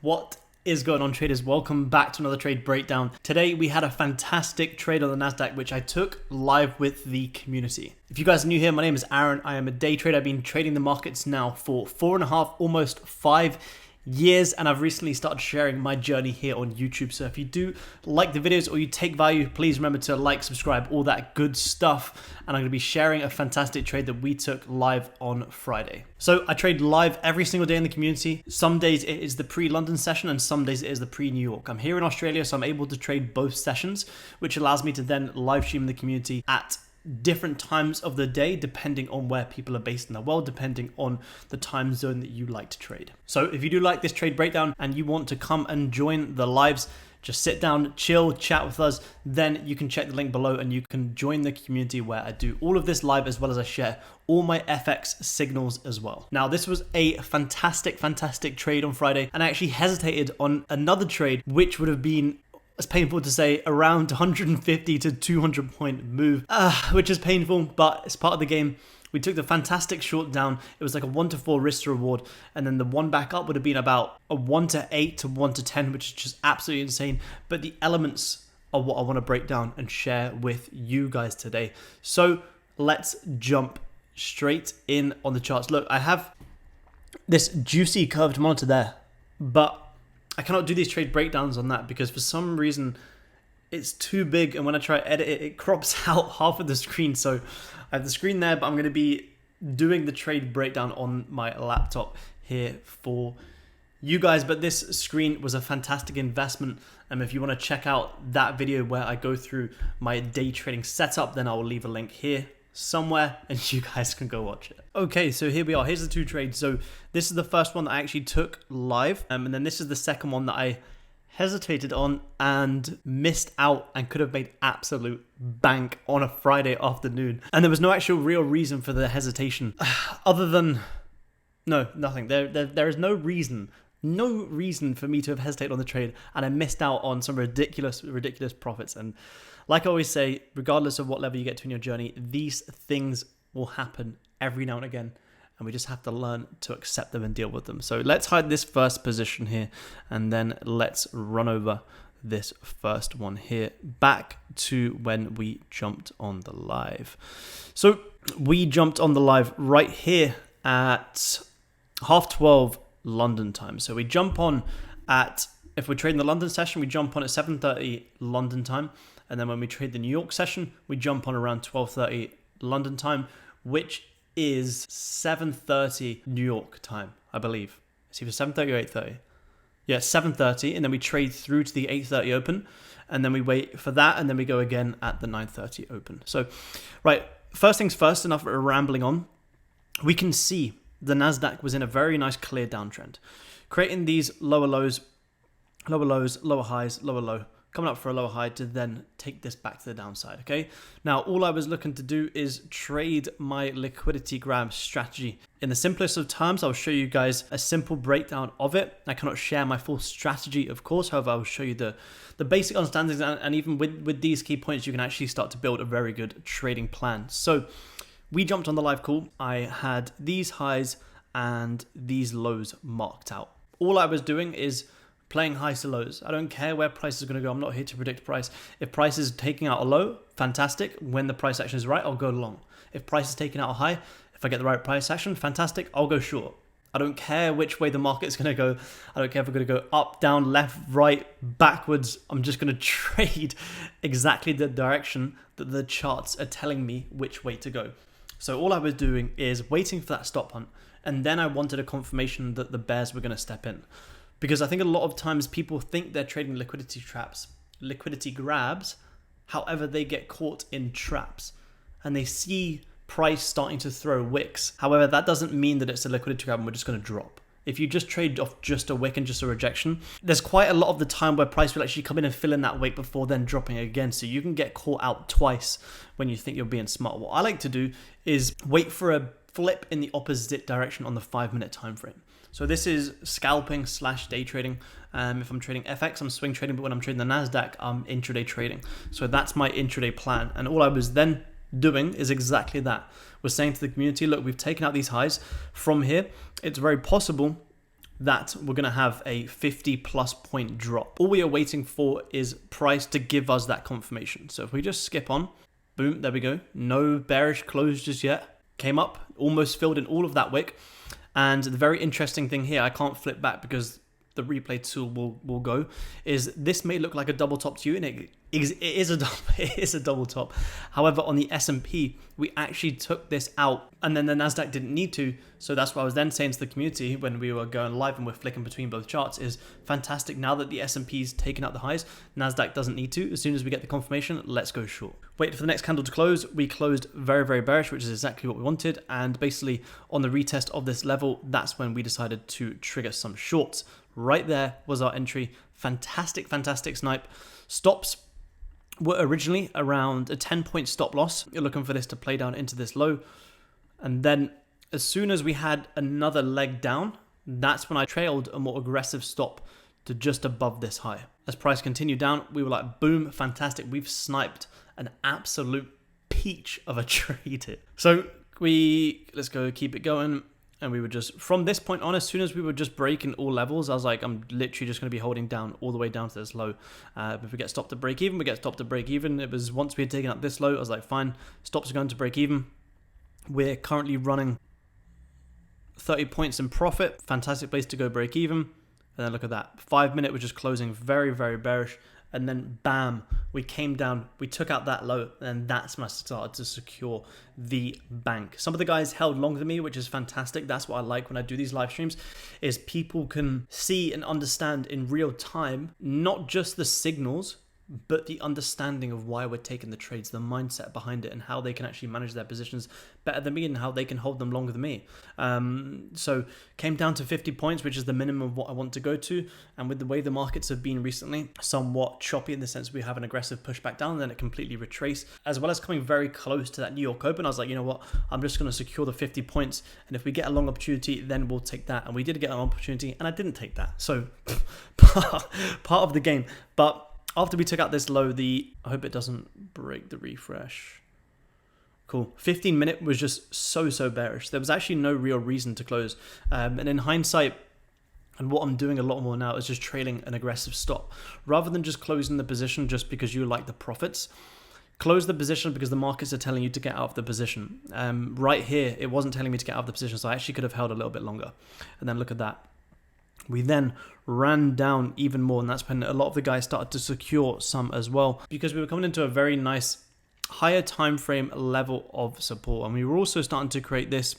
What is going on, traders? Welcome back to another trade breakdown. Today we had a fantastic trade on the NASDAQ which I took live with the community. If you guys are new here, my name is Aaron. I am a day trader. I've been trading the markets now for 4.5, almost 5 years, and I've recently started sharing my journey here on YouTube. So if you do like the videos or you take value, please remember to like, subscribe, all that good stuff. And I'm going to be sharing a fantastic trade that we took live on Friday. So I trade live every single day in the community. Some days it is the pre-London session and some days it is the pre-New York. I'm here in Australia, so I'm able to trade both sessions, which allows me to then live stream in the community at different times of the day, depending on where people are based in the world, depending on the time zone that you like to trade. So if you do like this trade breakdown and you want to come and join the lives, just sit down, chill, chat with us, then you can check the link below and you can join the community where I do all of this live, as well as I share all my FX signals as well. Now, this was a fantastic trade on Friday, and I actually hesitated on another trade, which would have been, it's painful to say, around 150 to 200 point move, which is painful, but it's part of the game. We took the fantastic short down. It was like a 1 to 4 risk to reward, and then the one back up would have been about a 1 to 8 to 1 to 10, which is just absolutely insane. But the elements are what I want to break down and share with you guys today. So let's jump straight in on the charts. Look, I have this juicy curved monitor there, but I cannot do these trade breakdowns on that because for some reason it's too big, and when I try to edit it, it crops out half of the screen. So I have the screen there, but I'm going to be doing the trade breakdown on my laptop here for you guys. But this screen was a fantastic investment. And if you want to check out that video where I go through my day trading setup, then I will leave a link here somewhere and you guys can go watch it. Okay, so here we are. Here's the two trades. So this is the first one that I actually took live, and then this is the second one that I hesitated on and missed out and could have made absolute bank on a Friday afternoon. And there was no actual real reason for the hesitation other than nothing. There is no reason for me to have hesitated on the trade, and I missed out on some ridiculous profits. And like I always say, regardless of what level you get to in your journey, these things will happen every now and again, and we just have to learn to accept them and deal with them. So let's hide this first position here, and then let's run over this first one here back to when we jumped on the live. So we jumped on the live right here at 12:30 London time. So we jump on at, if we're trading the London session, we jump on at 7:30 London time. And then when we trade the New York session, we jump on around 12:30 London time, which is 7:30 New York time, I believe. It's either 7:30 or 8:30. Yeah, 7:30, and then we trade through to the 8:30 open, and then we wait for that, and then we go again at the 9:30 open. So, right, first things first, enough rambling on. We can see the NASDAQ was in a very nice clear downtrend, creating these lower lows, lower highs, lower low, coming up for a lower high to then take this back to the downside, okay? Now, all I was looking to do is trade my liquidity grab strategy. In the simplest of terms, I'll show you guys a simple breakdown of it. I cannot share my full strategy, of course. However, I will show you the basic understandings, and even with these key points, you can actually start to build a very good trading plan. So we jumped on the live call. I had these highs and these lows marked out. All I was doing is playing highs to lows. I don't care where price is going to go. I'm not here to predict price. If price is taking out a low, fantastic. When the price action is right, I'll go long. If price is taking out a high, if I get the right price action, fantastic, I'll go short. I don't care which way the market's going to go. I don't care if we're going to go up, down, left, right, backwards. I'm just going to trade exactly the direction that the charts are telling me which way to go. So all I was doing is waiting for that stop hunt, and then I wanted a confirmation that the bears were going to step in. Because I think a lot of times people think they're trading liquidity grabs, however they get caught in traps and they see price starting to throw wicks. However, that doesn't mean that it's a liquidity grab and we're just going to drop. If you just trade off just a wick and just a rejection, there's quite a lot of the time where price will actually come in and fill in that wick before then dropping again. So you can get caught out twice when you think you're being smart. What I like to do is wait for a flip in the opposite direction on the 5-minute time frame. So this is scalping / day trading. If I'm trading FX, I'm swing trading, but when I'm trading the NASDAQ, I'm intraday trading. So that's my intraday plan. And all I was then doing is exactly that. We're saying to the community, look, we've taken out these highs from here. It's very possible that we're going to have a 50 plus point drop. All we are waiting for is price to give us that confirmation. So if we just skip on, boom, there we go. No bearish close just yet. Came up, almost filled in all of that wick. And the very interesting thing here, I can't flip back because the replay tool will go, is this may look like a double top to you, and it is a double top. However, on the S&P, we actually took this out, and then the NASDAQ didn't need to. So that's what I was then saying to the community when we were going live and we're flicking between both charts, is fantastic. Now that the S&P's taken out the highs, NASDAQ doesn't need to. As soon as we get the confirmation, let's go short. Wait for the next candle to close. We closed very, very bearish, which is exactly what we wanted. And basically on the retest of this level, that's when we decided to trigger some shorts. Right there was our entry. Fantastic, fantastic snipe. Stops were originally around a 10-point stop loss. You're looking for this to play down into this low. And then as soon as we had another leg down, that's when I trailed a more aggressive stop to just above this high. As price continued down, we were like, boom, fantastic. We've sniped an absolute peach of a trade here. So let's go keep it going. And we were just, from this point on, as soon as we were just breaking all levels, I was like, I'm literally just going to be holding down all the way down to this low. If we get stopped to break even, we get stopped to break even. It was once we had taken up this low, I was like, fine, stops are going to break even. We're currently running 30 points in profit. Fantastic place to go break even. And then look at that. 5 minute, we're just closing very, very bearish. And then bam, we came down, we took out that low, and that's when I started to secure the bank. Some of the guys held longer than me, which is fantastic. That's what I like when I do these live streams, is people can see and understand in real time, not just the signals, but the understanding of why we're taking the trades, the mindset behind it, and how they can actually manage their positions better than me and how they can hold them longer than me. So came down to 50 points, which is the minimum of what I want to go to. And with the way the markets have been recently, somewhat choppy in the sense we have an aggressive pushback down and then it completely retraced, as well as coming very close to that New York Open. I was like, you know what, I'm just going to secure the 50 points. And if we get a long opportunity, then we'll take that. And we did get an opportunity and I didn't take that. So part of the game. But after we took out this low, I hope it doesn't break the refresh. Cool. 15 minute was just so bearish. There was actually no real reason to close. And in hindsight, and what I'm doing a lot more now is just trailing an aggressive stop. Rather than just closing the position just because you like the profits, close the position because the markets are telling you to get out of the position. Right here, it wasn't telling me to get out of the position, so I actually could have held a little bit longer. And then look at that. We then ran down even more, and that's when a lot of the guys started to secure some as well, because we were coming into a very nice higher time frame level of support. And we were also starting to create this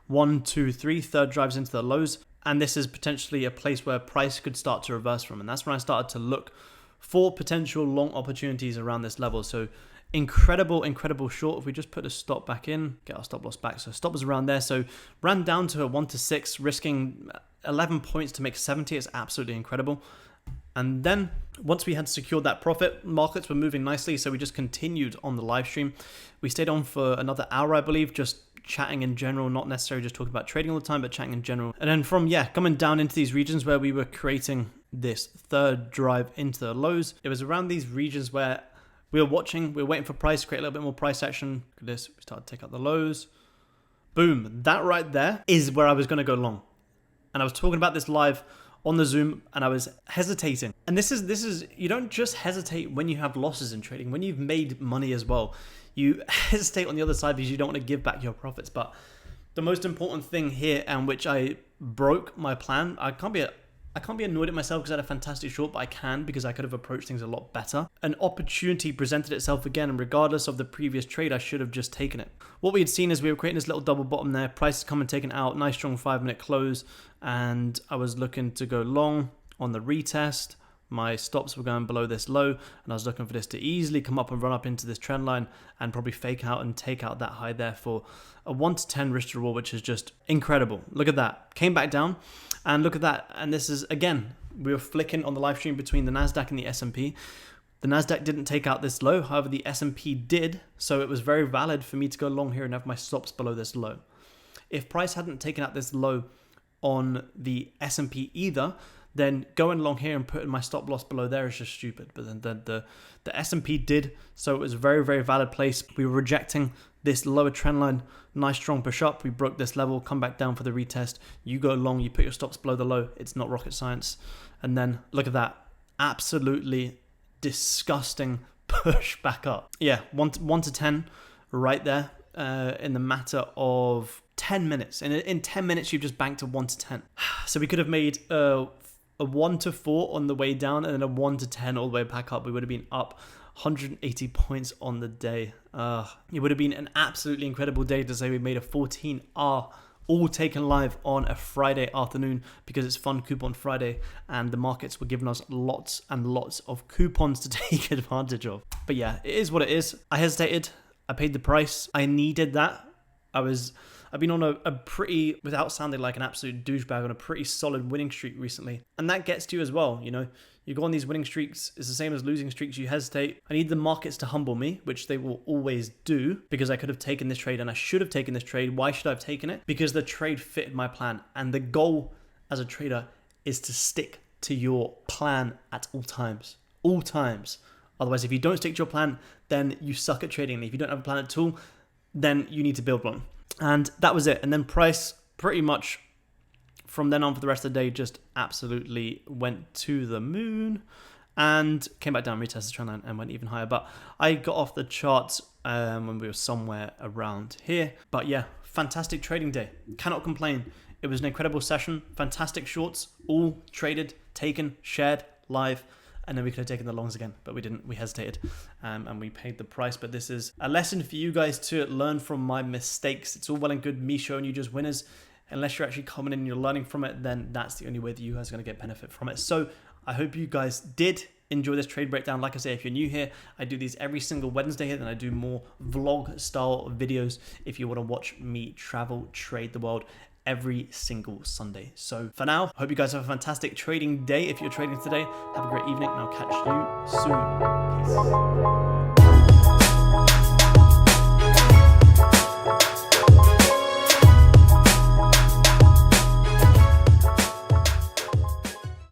1, 2, 3 third drives into the lows, and this is potentially a place where price could start to reverse from. And that's when I started to look for potential long opportunities around this level. So incredible short. If we just put a stop back in, get our stop loss back. So stop was around there. So ran down to a 1 to 6, risking 11 points to make 70. It's absolutely incredible. And then once we had secured that profit, markets were moving nicely. So we just continued on the live stream. We stayed on for another hour, I believe, just chatting in general, not necessarily just talking about trading all the time, but chatting in general. And then from, coming down into these regions where we were creating this third drive into the lows, it was around these regions where we were waiting for price to create a little bit more price action. Look at this, we started to take out the lows. Boom, that right there is where I was going to go long. And I was talking about this live on the Zoom and I was hesitating. And this is, you don't just hesitate when you have losses in trading, when you've made money as well. You hesitate on the other side because you don't want to give back your profits. But the most important thing here, and which I broke my plan, I can't be annoyed at myself because I had a fantastic short, but I can because I could have approached things a lot better. An opportunity presented itself again, and regardless of the previous trade, I should have just taken it. What we had seen is we were creating this little double bottom there. Price is coming, taken out, nice strong 5 minute close, and I was looking to go long on the retest. My stops were going below this low, and I was looking for this to easily come up and run up into this trend line and probably fake out and take out that high there for a 1 to 10 risk to reward, which is just incredible. Look at that. Came back down, and look at that. And this is, again, we were flicking on the live stream between the NASDAQ and the S&P. The NASDAQ didn't take out this low, however, the S&P did, so it was very valid for me to go long here and have my stops below this low. If price hadn't taken out this low on the S&P either, then going long here and putting my stop loss below there is just stupid. But then the S&P did, so it was a very valid place. We were rejecting this lower trend line, nice strong push up. We broke this level, come back down for the retest. You go long, you put your stops below the low. It's not rocket science. And then look at that. Absolutely disgusting push back up. Yeah, 1 to 10 right there in the matter of 10 minutes. And in 10 minutes, you've just banked a 1 to 10. So we could have made a 1 to 4 on the way down and then a 1 to 10 all the way back up. We would have been up 180 points on the day. It would have been an absolutely incredible day to say we made a 14R all taken live on a Friday afternoon because it's Fun Coupon Friday and the markets were giving us lots and lots of coupons to take advantage of. But yeah, it is what it is. I hesitated. I paid the price. I needed that. I've been on a pretty, without sounding like an absolute douchebag, on a pretty solid winning streak recently. And that gets to you as well, you know. You go on these winning streaks, it's the same as losing streaks, you hesitate. I need the markets to humble me, which they will always do, because I could have taken this trade and I should have taken this trade. Why should I have taken it? Because the trade fitted my plan. And the goal as a trader is to stick to your plan at all times. All times. Otherwise, if you don't stick to your plan, then you suck at trading. And if you don't have a plan at all, then you need to build one. And that was it. And then price pretty much from then on for the rest of the day just absolutely went to the moon and came back down, retested the trend line and went even higher. But I got off the charts when we were somewhere around here. But yeah, fantastic trading day. Cannot complain. It was an incredible session. Fantastic shorts, all traded, taken, shared, live. And then we could have taken the longs again, but we didn't. We hesitated and we paid the price. But this is a lesson for you guys to learn from my mistakes. It's all well and good me showing you just winners. Unless you're actually coming in and you're learning from it, then that's the only way that you guys are going to get benefit from it. So I hope you guys did enjoy this trade breakdown. Like I say, if you're new here, I do these every single Wednesday here. Then I do more vlog style videos if you want to watch me travel, trade the world every single Sunday. So for now, I hope you guys have a fantastic trading day. If you're trading today, have a great evening and I'll catch you soon. Peace.